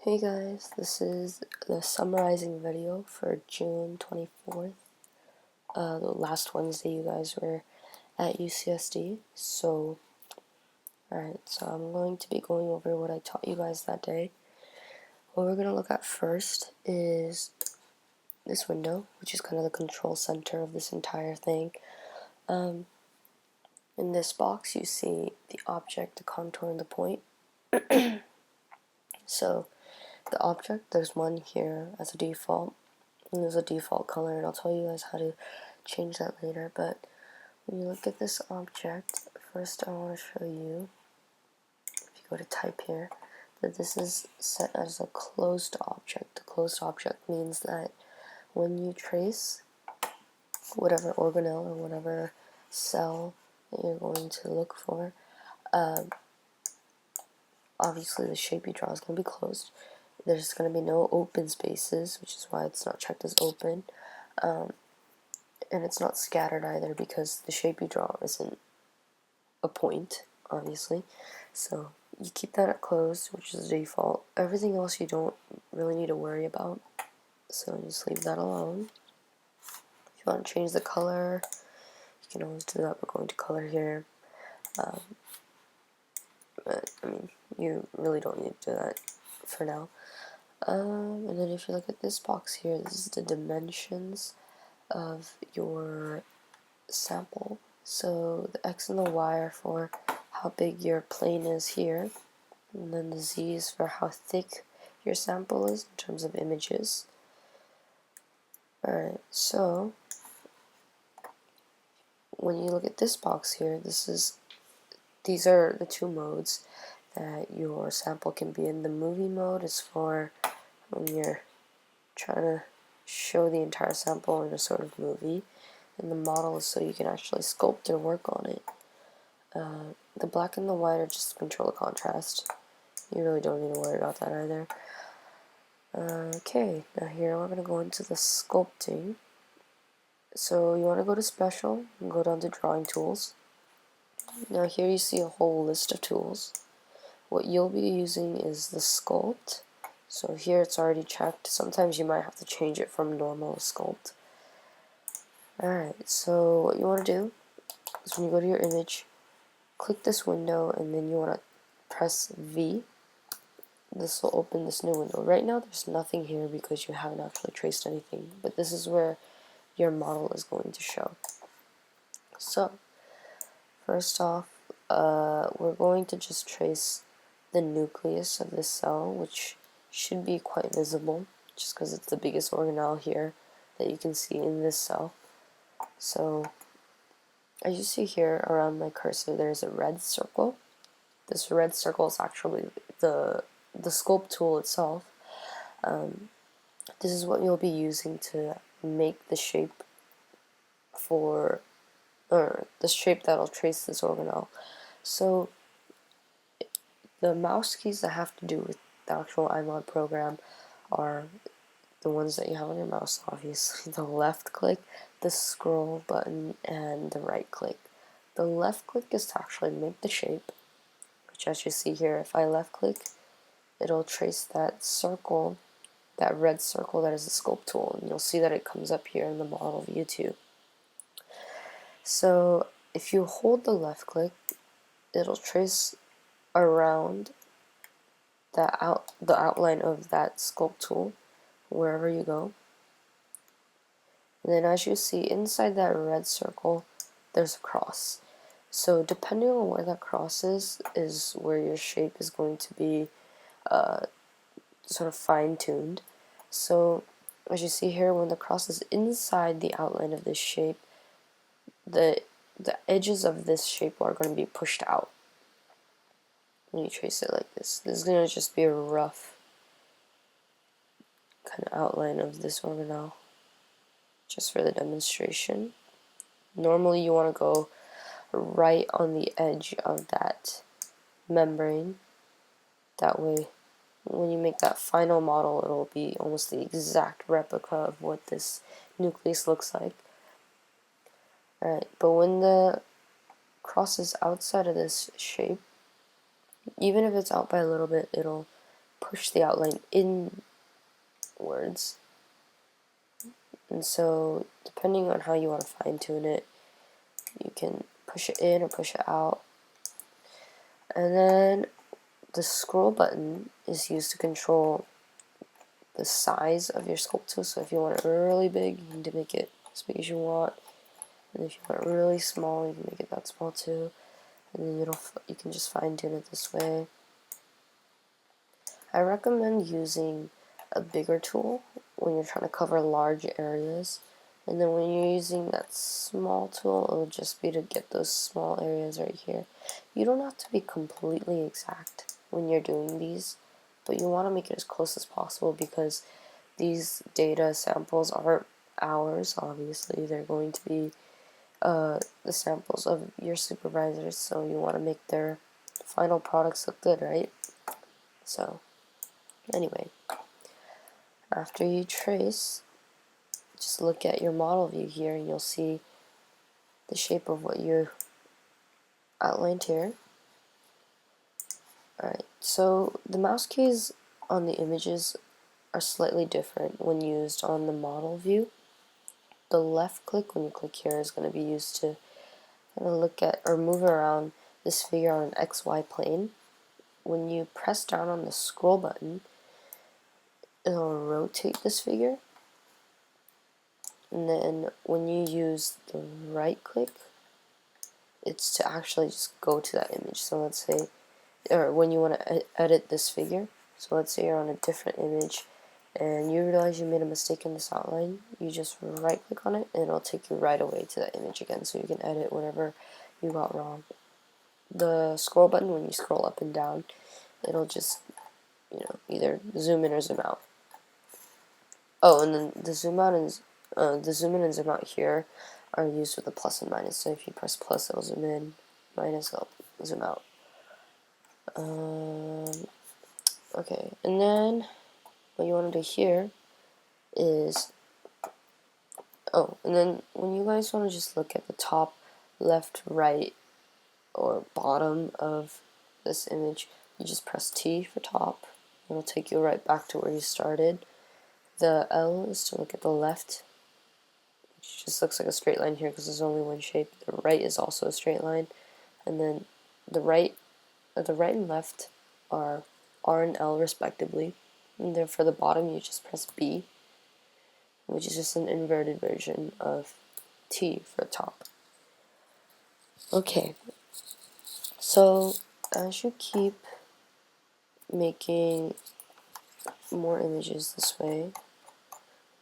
Hey guys, this is the summarizing video for June 24th, the last Wednesday you guys were at UCSD. Alright, so I'm going to be going over what I taught you guys that day. What we're going to look at first is this window, which is kind of the control center of this entire thing. In this box you see the object, the contour, and the point. So the object, there's one here as a default, and there's a default color, and I'll tell you guys how to change that later. But when you look at this object, first I want to show you, if you go to type here, that this is set as a closed object. A closed object means that when you trace whatever organelle or whatever cell that you're going to look for, obviously the shape you draw is going to be closed. There's going to be no open spaces, which is why it's not checked as open. And it's not scattered either because the shape you draw isn't a point, obviously. So you keep that at closed, which is the default. Everything else you don't really need to worry about, so just leave that alone. If you want to change the color, you can always do that by going to color here. But I mean, you really don't need to do that for now. And then if you look at this box here, this is the dimensions of your sample. So the X and the Y are for how big your plane is here, and then the Z is for how thick your sample is in terms of images. Alright, so when you look at this box here, these are the two modes that your sample can be in. The movie mode is for when you're trying to show the entire sample in a sort of movie, and the model is so you can actually sculpt or work on it. The black and the white are just to control the contrast. You really don't need to worry about that either. Okay, now here we're going to go into the sculpting. So you want to go to special and go down to drawing tools. Now here you see a whole list of tools. What you'll be using is the sculpt. So here it's already checked. Sometimes you might have to change it from normal to sculpt. Alright, so what you want to do is when you go to your image, click this window and then you want to press V. This will open this new window. Right now there's nothing here because you haven't actually traced anything, but this is where your model is going to show. So first off, we're going to just trace the nucleus of this cell, which should be quite visible just because it's the biggest organelle here that you can see in this cell. So as you see here around my cursor, there's a red circle. This red circle is actually the sculpt tool itself. This is what you'll be using to make the shape for, or the shape that'll trace this organelle. So the mouse keys that have to do with the actual IMOD program are the ones that you have on your mouse, obviously. The left click, the scroll button, and the right click. The left click is to actually make the shape, which as you see here, if I left click, it'll trace that circle, that red circle that is the sculpt tool, and you'll see that it comes up here in the model view too. So if you hold the left click, it'll trace around the outline of that sculpt tool wherever you go. And then as you see inside that red circle, there's a cross. So depending on where that cross is where your shape is going to be sort of fine-tuned. So as you see here, when the cross is inside the outline of this shape, the edges of this shape are going to be pushed out. When you trace it like this, this is going to just be a rough kind of outline of this organelle, just for the demonstration. Normally you want to go right on the edge of that membrane. That way, when you make that final model, it'll be almost the exact replica of what this nucleus looks like. Alright, but when the cross is outside of this shape, even if it's out by a little bit, it'll push the outline inwards. And so, depending on how you want to fine tune it, you can push it in or push it out. And then the scroll button is used to control the size of your sculpt tool. So if you want it really big, you need to make it as big as you want. And if you want it really small, you can make it that small too. And then you can just fine tune it this way. I recommend using a bigger tool when you're trying to cover large areas. And then when you're using that small tool, it'll just be to get those small areas right here. You don't have to be completely exact when you're doing these, but you want to make it as close as possible because these data samples aren't ours, obviously. They're going to be the samples of your supervisors, so you want to make their final products look good, right? So, anyway, after you trace, just look at your model view here and you'll see the shape of what you outlined here. Alright, so the mouse keys on the images are slightly different when used on the model view. The left click when you click here is going to be used to kind of look at or move around this figure on an XY plane. When you press down on the scroll button, it'll rotate this figure. And then when you use the right click, it's to actually just go to that image. So let's say, or when you want to edit this figure, so let's say you're on a different image and you realize you made a mistake in this outline, you just right click on it and it'll take you right away to that image again, so you can edit whatever you got wrong. The scroll button, when you scroll up and down, it'll just, either zoom in or zoom out. Oh, and then the zoom out and the zoom in and zoom out here are used with the plus and minus. So if you press plus, it'll zoom in, minus, it'll zoom out. Okay, and then what you want to do here is, and then when you guys want to just look at the top, left, right, or bottom of this image, you just press T for top. It'll take you right back to where you started. The L is to look at the left, which just looks like a straight line here because there's only one shape. The right is also a straight line, and then the right and left are R and L respectively. And then for the bottom, you just press B, which is just an inverted version of T for top. Okay, so as you keep making more images this way,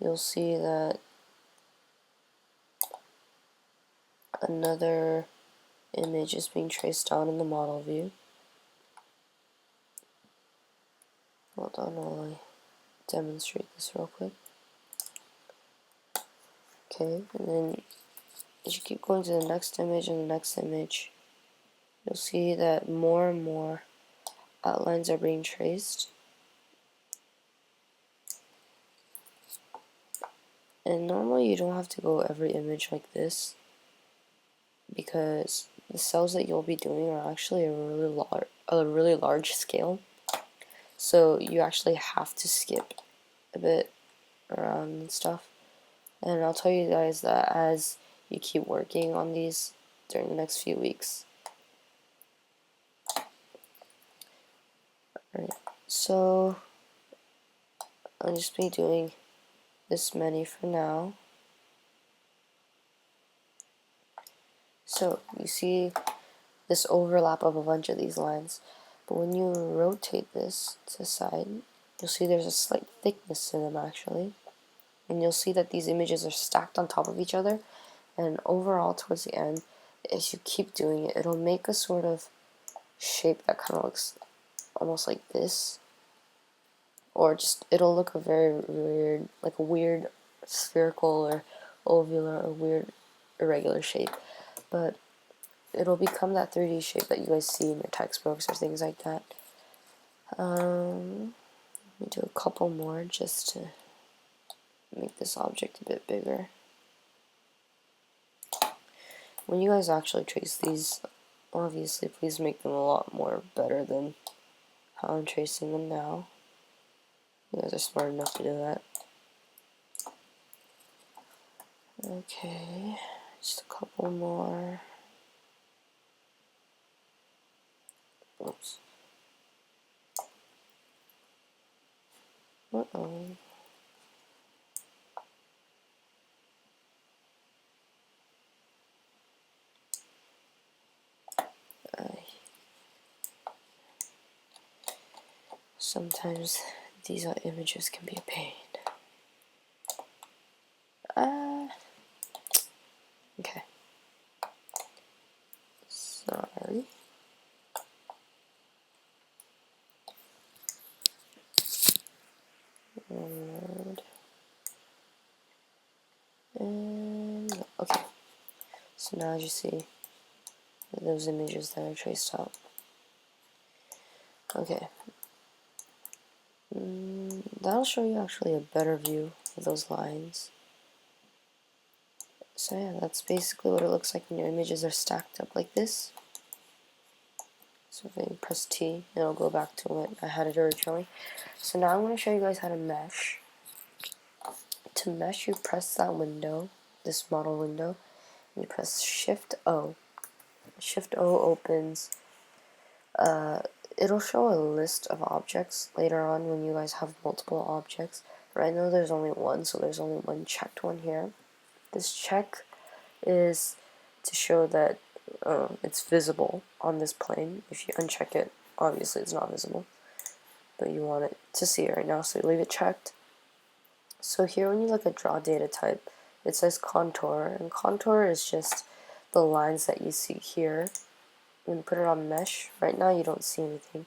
you'll see that another image is being traced down in the model view. Hold on while I demonstrate this real quick. Okay, and then as you keep going to the next image and the next image, you'll see that more and more outlines are being traced. And normally you don't have to go every image like this, because the cells that you'll be doing are actually a really large scale. So you actually have to skip a bit around and stuff. And I'll tell you guys that as you keep working on these during the next few weeks. Alright, so I'll just be doing this many for now. So you see this overlap of a bunch of these lines, but when you rotate this to the side, you'll see there's a slight thickness to them actually, and you'll see that these images are stacked on top of each other, and overall towards the end, as you keep doing it, it'll make a sort of shape that kind of looks almost like this, or just it'll look a very weird, like a weird spherical or ovular or weird irregular shape, but it'll become that 3D shape that you guys see in your textbooks or things like that. Let me do a couple more just to make this object a bit bigger. When you guys actually trace these, obviously please make them a lot more better than how I'm tracing them now. You guys are smart enough to do that. Okay, just a couple more. Oops. Uh-oh. Sometimes these images can be a pain. Okay. Sorry. And okay. So now you see those images that I traced out. Okay. That'll show you actually a better view of those lines. So yeah, that's basically what it looks like when your images are stacked up like this. So if I press T, it'll go back to what I had it originally. So now I'm going to show you guys how to mesh. To mesh, you press that window, this model window, and you press Shift O. Shift O opens. It'll show a list of objects later on when you guys have multiple objects. Right now there's only one, so there's only one checked one here. This check is to show that it's visible on this plane. If you uncheck it, obviously it's not visible, but you want it to see it right now, so you leave it checked. So here when you look at draw data type, it says contour, and contour is just the lines that you see here. When you put it on mesh, right now you don't see anything,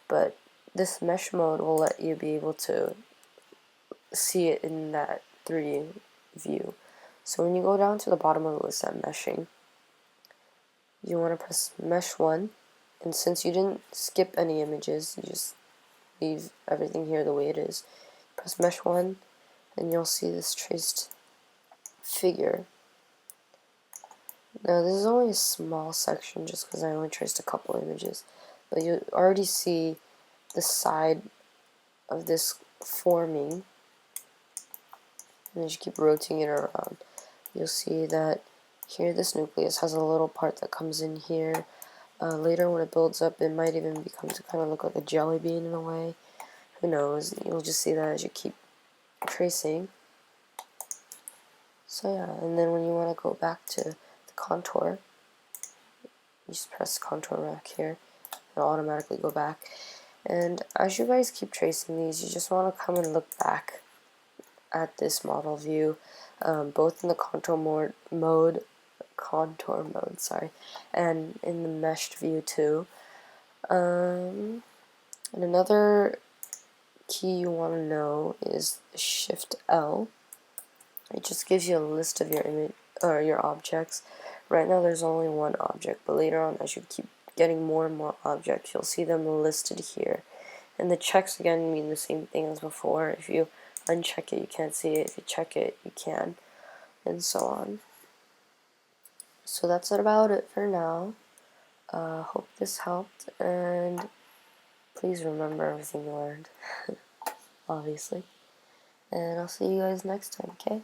but this mesh mode will let you be able to see it in that 3D view. So when you go down to the bottom of the list at meshing, you want to press mesh 1, and since you didn't skip any images, you just leave everything here the way it is. Press mesh 1, and you'll see this traced figure. Now this is only a small section just because I only traced a couple images, but you already see the side of this forming, and as you keep rotating it around, you'll see that here this nucleus has a little part that comes in here. Later when it builds up, it might even become to kind of look like a jelly bean in a way. Who knows? You'll just see that as you keep tracing. So yeah, and then when you want to go back to the contour, you just press contour back here. It'll automatically go back. And as you guys keep tracing these, you just want to come and look back at this model view, both in the contour mode, sorry, and in the meshed view too. And another key you want to know is Shift L. It just gives you a list of your image or your objects. Right now there's only one object, but later on as you keep getting more and more objects, you'll see them listed here. And the checks again mean the same thing as before. If you uncheck it, you can't see it. If you check it, you can, and so on. So that's about it for now. Hope this helped, and please remember everything you learned, obviously. And I'll see you guys next time, okay?